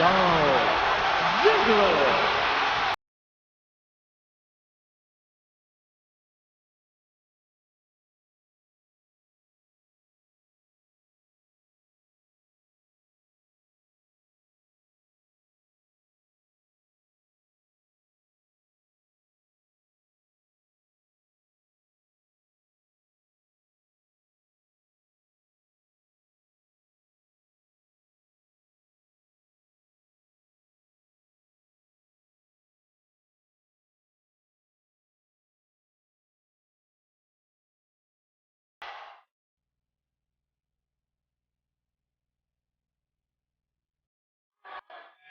Dolph Ziggler.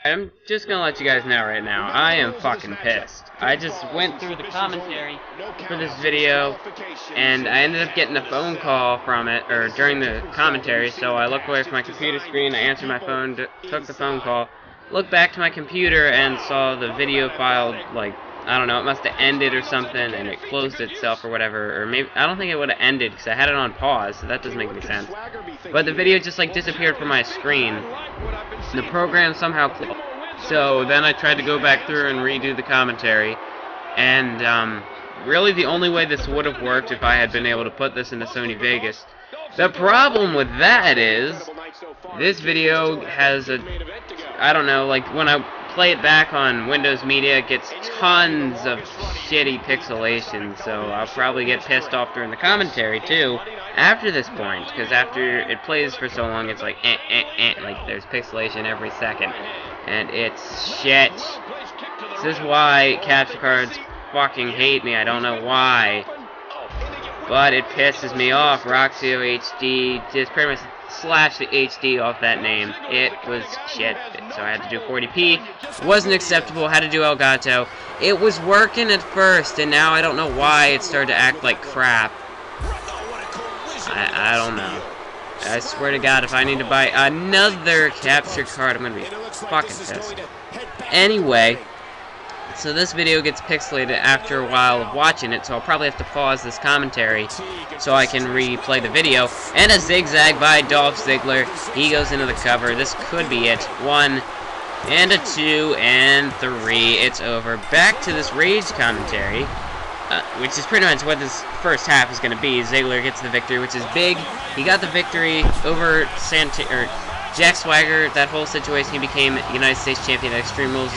I'm just gonna let you guys know right now, I am fucking pissed. I just went through the commentary for this video, and I ended up getting a phone call from it, or during the commentary, so I looked away from my computer screen, I answered my phone, took the phone call, looked back to my computer, and saw the video file, like, I don't know, it must have ended or something, and it closed itself or whatever, or maybe, I don't think it would have ended, because I had it on pause, so that doesn't make any sense. But the video just, like, disappeared from my screen. The program somehow closed. So then I tried to go back through and redo the commentary, and, really the only way this would have worked if I had been able to put this into Sony Vegas. The problem with that is, this video has a, I don't know, like, when I play it back on Windows Media, it gets tons of shitty pixelation, so I'll probably get pissed off during the commentary, too, after this point, because after it plays for so long, it's like, like, there's pixelation every second, and it's shit. This is why capture cards fucking hate me, I don't know why, but it pisses me off. Roxio HD just pretty much slashed the HD off that name. It was shit, so I had to do 40p. Wasn't acceptable, had to do Elgato. It was working at first, and now I don't know why it started to act like crap. I don't know. I swear to God, if I need to buy another capture card, I'm gonna be fucking pissed. Anyway, so this video gets pixelated after a while of watching it, so I'll probably have to pause this commentary so I can replay the video. And a zigzag by Dolph Ziggler. He goes into the cover. This could be it. 1, and a 2, and 3. It's over. Back to this Rage commentary, which is pretty much what this first half is going to be. Ziggler gets the victory, which is big. He got the victory over Jack Swagger. That whole situation, he became United States Champion at Extreme Rules.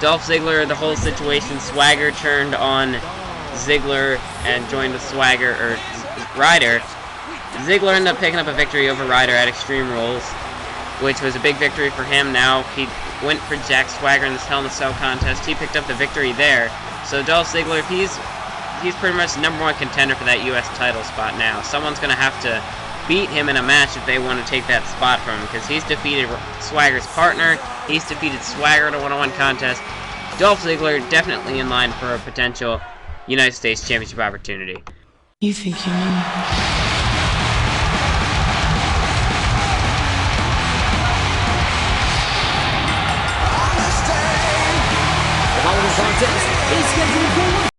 Dolph Ziggler, the whole situation, Swagger turned on Ziggler and joined the Swagger, or Ryder. Ziggler ended up picking up a victory over Ryder at Extreme Rules, which was a big victory for him. Now he went for Jack Swagger in this Hell in a Cell contest. He picked up the victory there. So Dolph Ziggler, he's pretty much the #1 contender for that U.S. title spot now. Someone's going to have to beat him in a match if they want to take that spot from him, because he's defeated Swagger's partner, he's defeated Swagger in a one-on-one contest. Dolph Ziggler definitely in line for a potential United States Championship opportunity. You think you know me? Contest is scheduled for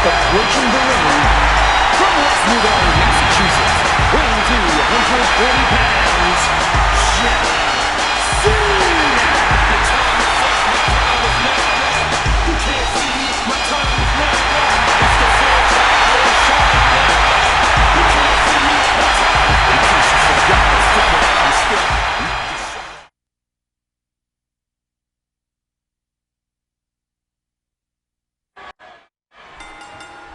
approaching the ring from Newbury, Massachusetts, weighing 240 pounds, John Cena. You can't see my time is now.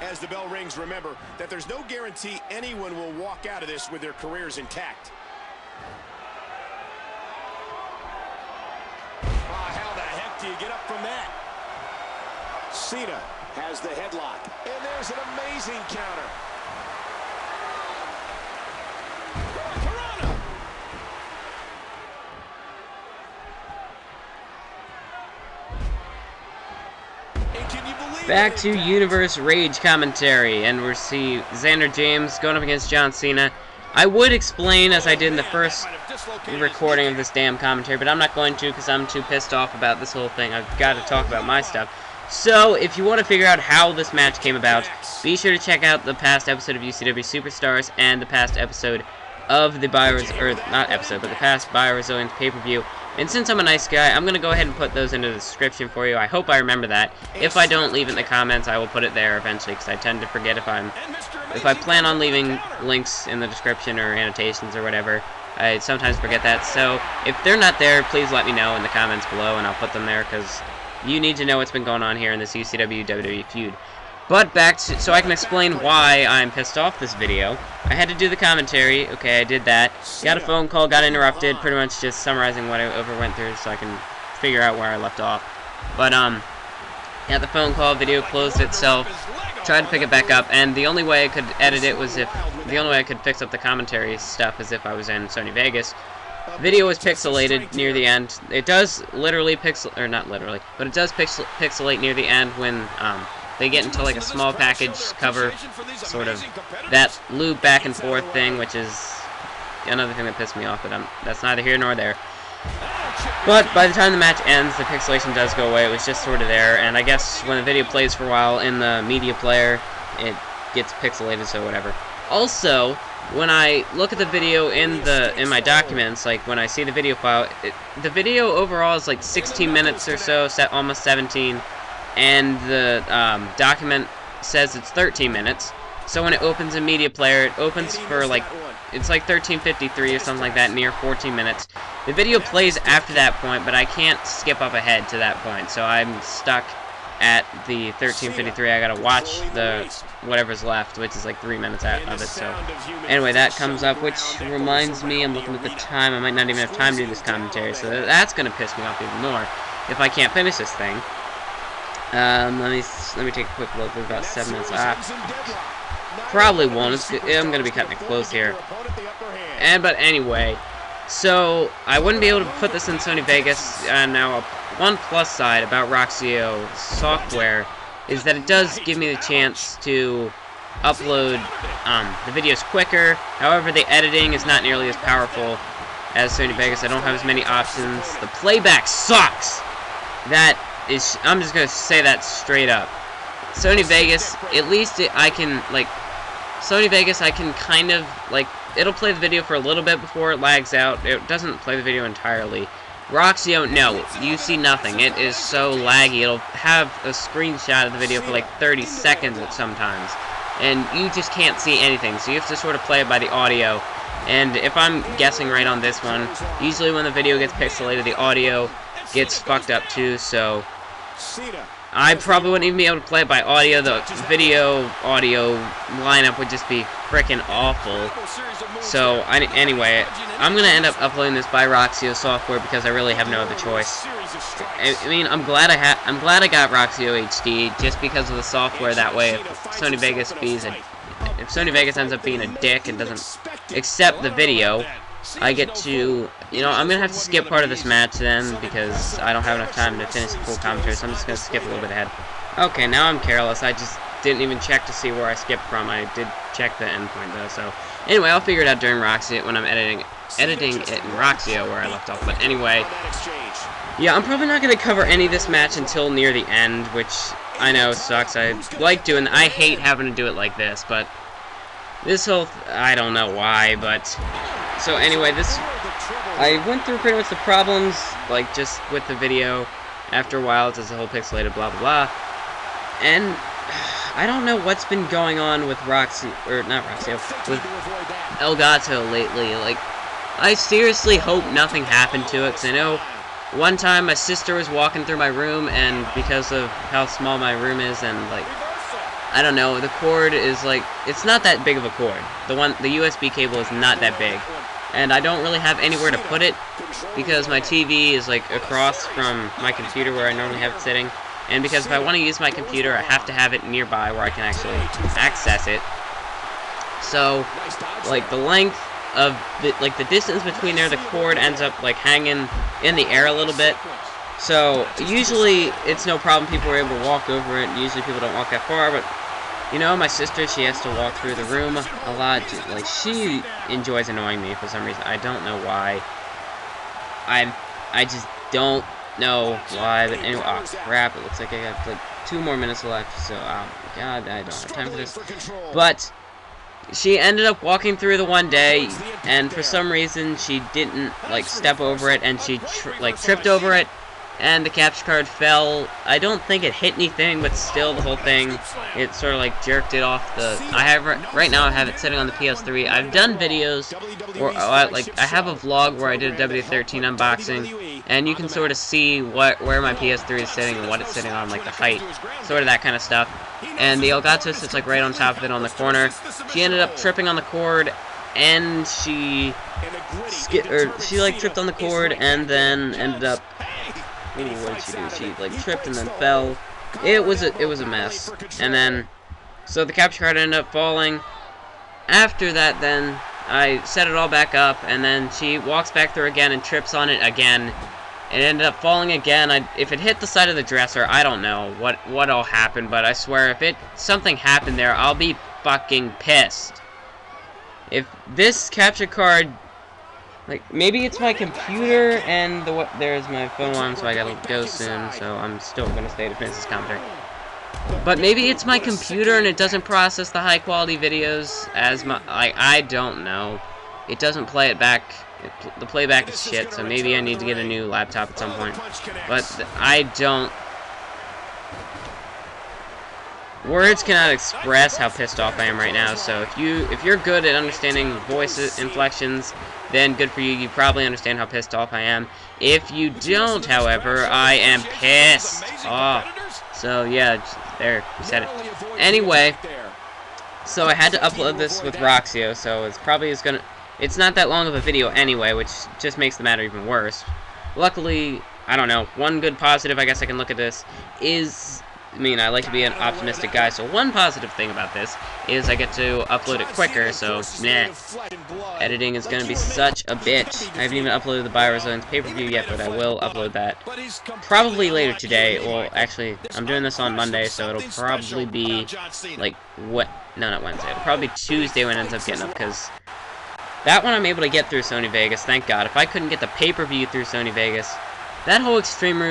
As the bell rings, remember that there's no guarantee anyone will walk out of this with their careers intact. How the heck do you get up from that? Cena has the headlock, and there's an amazing counter. Back to Universe Rage commentary, and we'll see Xander James going up against John Cena. I would explain, as I did in the first recording of this damn commentary, but I'm not going to because I'm too pissed off about this whole thing. I've got to talk about my stuff. So, if you want to figure out how this match came about, be sure to check out the past episode of UCW Superstars and the past episode of the the past BioResilience pay-per-view. And since I'm a nice guy, I'm going to go ahead and put those into the description for you. I hope I remember that. If I don't, leave it in the comments. I will put it there eventually, because I tend to forget if I plan on leaving links in the description or annotations or whatever. I sometimes forget that. So, if they're not there, please let me know in the comments below, and I'll put them there, because you need to know what's been going on here in this UCW WWE feud. But back to, so I can explain why I'm pissed off this video. I had to do the commentary. Okay, I did that. Got a phone call, got interrupted, pretty much just summarizing what I went through so I can figure out where I left off. But, yeah, the phone call, video closed itself, tried to pick it back up, and the only way I could edit it was the only way I could fix up the commentary stuff is if I was in Sony Vegas. Video was pixelated near the end. It does literally not literally, but it does pixelate near the end when, they get into like a small package cover, sort of that loop back and forth thing, which is another thing that pissed me off, but that's neither here nor there. But by the time the match ends, the pixelation does go away. It was just sort of there, and I guess when the video plays for a while in the media player, it gets pixelated, so whatever. Also, when I look at the video in my documents, like when I see the video file, the video overall is like 16 minutes or so, almost 17. And the document says it's 13 minutes. So when it opens in media player, it opens for like, it's like 13:53 or something like that, near 14 minutes. The video plays after that point, but I can't skip up ahead to that point. So I'm stuck at the 13:53. I gotta watch the whatever's left, which is like 3 minutes out of it. So anyway, that comes up, which reminds me, I'm looking at the time. I might not even have time to do this commentary, so that's gonna piss me off even more if I can't finish this thing. Let me take a quick look. We're about 7 minutes. Probably won't. I'm gonna be cutting it close here. But anyway, so I wouldn't be able to put this in Sony Vegas. Now, one plus side about Roxio software is that it does give me the chance to upload the videos quicker. However, the editing is not nearly as powerful as Sony Vegas. I don't have as many options. The playback sucks. I'm just gonna say that straight up. Sony Vegas, at least I can kind of, like, it'll play the video for a little bit before it lags out. It doesn't play the video entirely. Roxio, no, you see nothing. It is so laggy. It'll have a screenshot of the video for like 30 seconds sometimes, and you just can't see anything, so you have to sort of play it by the audio. And if I'm guessing right on this one, usually when the video gets pixelated, the audio gets fucked up too, so I probably wouldn't even be able to play it by audio. The video-audio lineup would just be frickin' awful. So, anyway, I'm going to end up uploading this by Roxio software because I really have no other choice. I mean, I'm glad I got Roxio HD just because of the software. That way, if Sony Vegas ends up being a dick and doesn't accept the video, I get to, I'm going to have to skip part of this match then because I don't have enough time to finish the full commentary, so I'm just going to skip a little bit ahead. Okay, now I'm careless. I just didn't even check to see where I skipped from. I did check the endpoint though, so anyway, I'll figure it out during Roxio when I'm editing it in Roxio where I left off. But anyway, yeah, I'm probably not going to cover any of this match until near the end, which I know sucks. I hate having to do it like this, but this whole, I don't know why, but so anyway, I went through pretty much the problems, like, just with the video. After a while, it's just a whole pixelated blah, blah, blah. And I don't know what's been going on with with Elgato lately. Like, I seriously hope nothing happened to it, because I know one time my sister was walking through my room, and because of how small my room is, and, like, I don't know, the cord is like, it's not that big of a cord. The USB cable is not that big. And I don't really have anywhere to put it because my TV is like across from my computer where I normally have it sitting. And because if I want to use my computer, I have to have it nearby where I can actually access it. So, like, the length of the distance between there, the cord ends up like hanging in the air a little bit. So usually it's no problem, people are able to walk over it. Usually people don't walk that far, but you know, my sister, she has to walk through the room a lot. Like, she enjoys annoying me for some reason. I don't know why. I just don't know why, but anyway, oh crap, it looks like I have like 2 more minutes left, so oh my god, I don't have time for this. But she ended up walking through the one day, and for some reason she didn't like step over it, and she tripped over it, and the capture card fell. I don't think it hit anything, but still the whole thing, it sort of like jerked it off the. Right now I have it sitting on the PS3. I've done videos, or like I have a vlog where I did a W13 unboxing, and you can sort of see where my PS3 is sitting and what it's sitting on, like the height, sort of that kind of stuff. And the Elgato sits like right on top of it on the corner. She ended up tripping on the cord, and she like tripped on the cord, and then ended up. Ooh, what did she do? She like tripped and then fell. It was a mess. And then, so the capture card ended up falling. After that, then I set it all back up, and then she walks back through again and trips on it again. It ended up falling again. If it hit the side of the dresser, I don't know what all happened, but I swear if something happened there, I'll be fucking pissed. If this capture card, like, maybe it's my computer and there's my phone alarm, so I gotta go soon, so I'm still gonna stay to finish this commentary. But maybe it's my computer and it doesn't process the high quality videos as I don't know. It doesn't play it back. The playback is shit, so maybe I need to get a new laptop at some point. But I don't. Words cannot express how pissed off I am right now. So if you're good at understanding voice inflections, then good for you. You probably understand how pissed off I am. If you don't, however, I am pissed off. So yeah, there, you said it. Anyway, so I had to upload this with Roxio, so it's not that long of a video anyway, which just makes the matter even worse. Luckily, I don't know, one good positive I guess I can look at this is, I mean, I like to be an optimistic guy, so one positive thing about this is I get to upload it quicker, so, nah. Editing is going to be such a bitch. I haven't even uploaded the BioResilience pay-per-view yet, but I will upload that probably later today. Well, actually, I'm doing this on Monday, so it'll probably be, like, no, not Wednesday. It'll probably be Tuesday when it ends up getting up, because that one I'm able to get through Sony Vegas, thank God. If I couldn't get the pay-per-view through Sony Vegas, that whole Extreme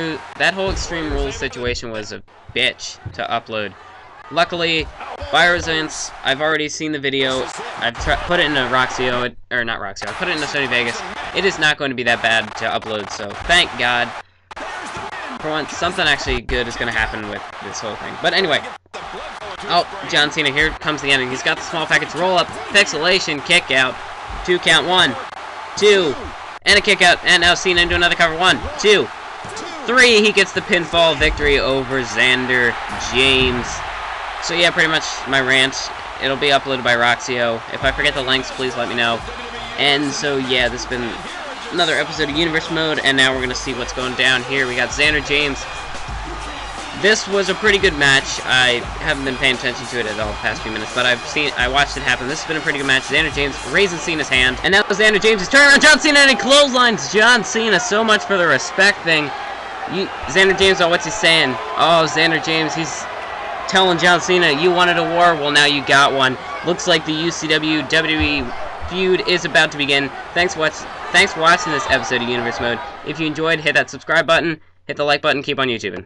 Rules situation was a bitch to upload. Luckily, BioResilience, I've already seen the video. I've put it into Roxio, or not Roxio, I put it into Sony Vegas. It is not going to be that bad to upload, so thank God. For once, something actually good is going to happen with this whole thing. But anyway, oh, John Cena, here comes the ending. He's got the small package roll-up, pixelation, kick out. 2 count, 1, 2, and a kick out, and now Cena into another cover, 1, 2, 3, he gets the pinfall victory over Xander James. So yeah, pretty much my rant. It'll be uploaded by Roxio. If I forget the links, please let me know. And so yeah, this has been another episode of Universe Mode, and now we're gonna see what's going down here. We got Xander James. This was a pretty good match. I haven't been paying attention to it at all the past few minutes, but I watched it happen. This has been a pretty good match. Xander James raising Cena's hand, and now Xander James is turning around John Cena and he clotheslines John Cena. So much for the respect thing. Xander James, oh, what's he saying? Oh, Xander James, he's telling John Cena, you wanted a war, well now you got one. Looks like the UCW WWE feud is about to begin. Thanks for watching this episode of Universe Mode. If you enjoyed, hit that subscribe button, hit the like button, keep on YouTubing.